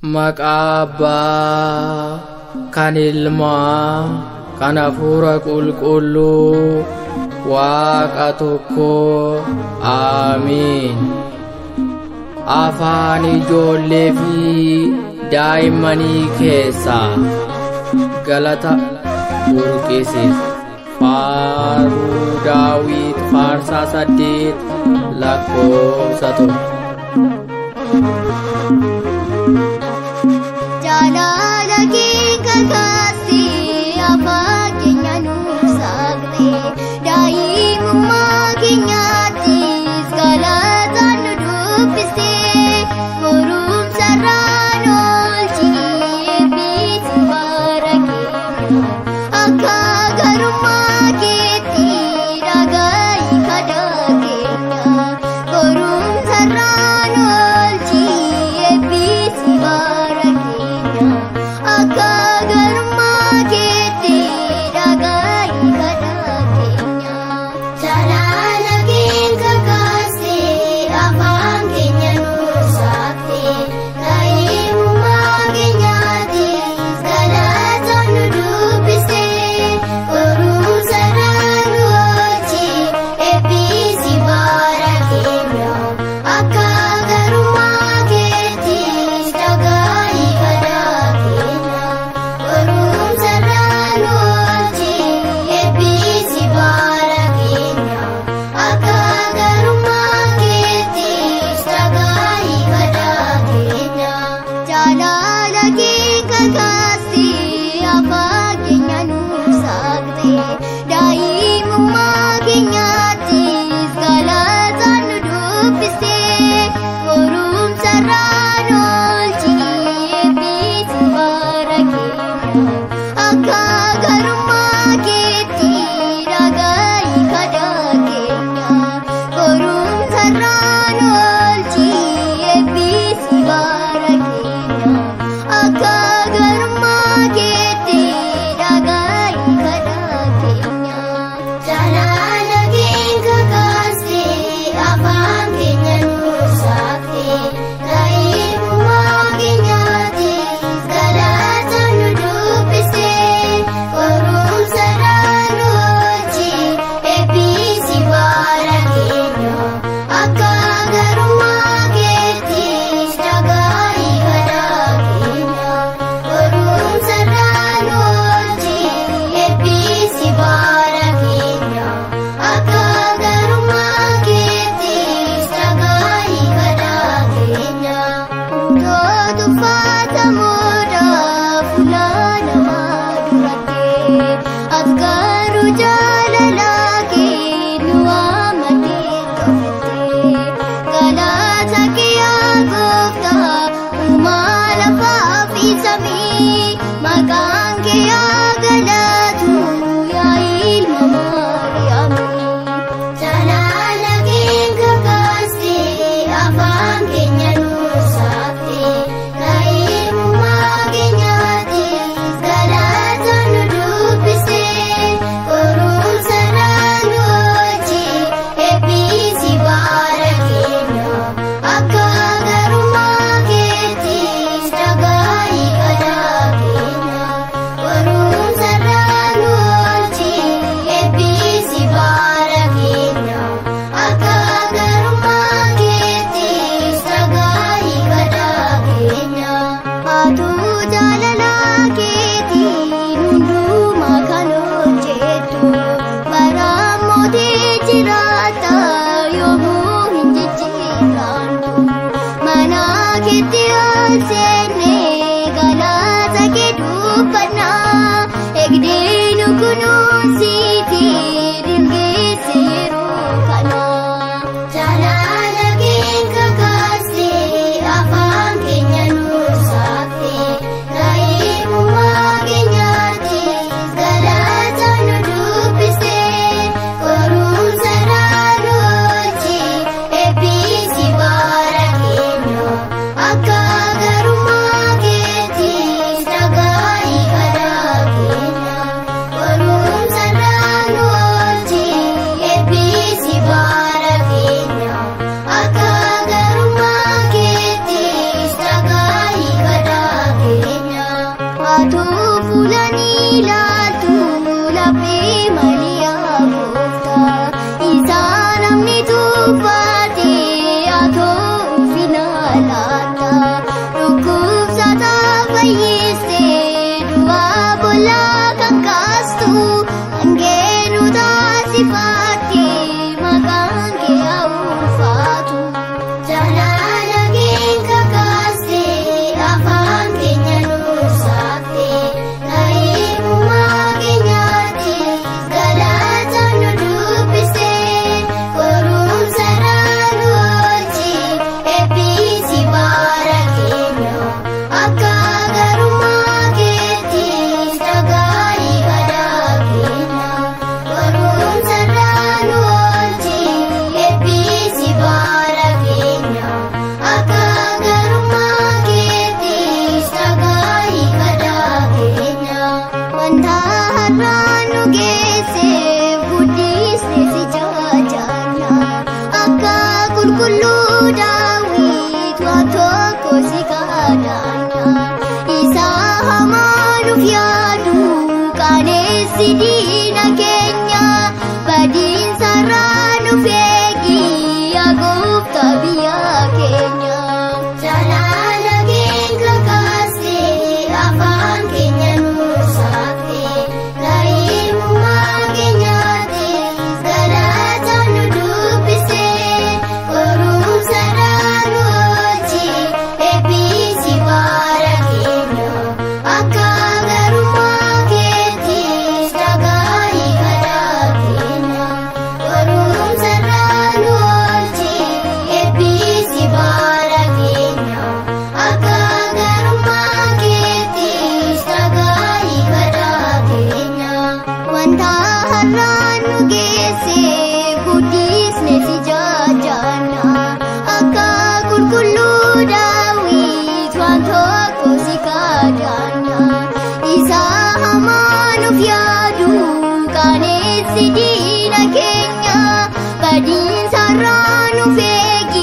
Maqaa Abbaa, kan Ilmaa, kan Hafuura Qulqulluu, Waaqa tokko. Amiin. Afaan ijoollee fi daa'immanii keessaa galata burqisiis. Faaruu Daawit faarsaa 8 lakkoofsa 1. Jaalala kee kakaasee afaan keenya nuuf saaqtee daa'imummaa keenyattis galataan nu dubbistee gorumsarraan oolchii eebbisi bara keenya akka garummaa keetti dhaga'i kadhaa keenya gorumsarraan oolchii eebbisi bara keenya akka garummaa keetti dhaga'i kadhaa keenya. Jaalala kee kakaasee afaan keenya nuuf saaqtee daa'imummaa keenyattis galataan nu dubbistee gorumsarraan oolchii eebbisi bara keenya akka garummaa keettis dhaga'i kadhaa keenya gorumsarraan oolchii eebbisi bara keenya akka garummaa keettis dhaga'i kadhaa keenya. Jaalala kee kakaasee afaan keenya nuuf saaqtee daa'imummaa keenyattis galataan nu dubbistee gorumsarraan oolchii eebbisi bara keenya akka garummaa keetti dhaga'i kadhaa keenya gorumsarraan oolchii eebbisi bara keenya akka garummaa keetti dhaga'i kadhaa keenya. Jaalala kee kakaasee afaan keenya nuuf saaqtee daa'imummaa keenyattis galataan nu dubbistee gorumsarraan oolchii eebbisi bara keenya akka garummaa keettis dhaga'i kadhaa keenya gorumsarraan oolchii eebbisi bara keenya akka garummaa keettis dhaga'i kadhaa keenya. Utuu tuffatamuudhaaf fuula namaa duratti ati garuu jaalala kee nu amanee qabate galata kee yaa Gooftaa uumaa lafaa fi samii maqaan kee yaa galatu yaa ilma Maariyaamii. Jaalala kee kakaasee afaan keenya nuuf saaqtee daa'imummaa keenyattis galataan nu dubbistee gorumsarraan oolchii eebbisi bara keenya akka garummaa keettis dhaga'i kadhaa keenya. garummaa keetis dhaga'i karaa keenya barumsarraa nu oolchi eebbisi bara keenya akka garummaa keetis dhaga'i karaa keenya wanta har'aan nu geesseef guddisne si jaajana akka qulqulluu daawit waa tokko si kadhanna isa hamaa nuuf yaadu qaanessi diina keenya badiinsarraa nuuf eegi yaa gooftaa biyya keenya jaalala keenya kakaastee afaan keenya nuuf saaftee daa'imummaa keenyaatis galata nu dubbisee barumsarraa nu oolchi eebbisi bara keenya akka garummaa keetis dhaga'i karaa keenya barumsarraa nu oolchi eebbisi bara keenya akka garummaa keetis dhaga'i karaa keenya wanta har'aan nu geesseef guddisne si jaajana akka qulqulluu daawit waan tokko si kadhanna isa hamaa nuuf yaadu qaanessi diina keenya badiinsarraa nuuf eegi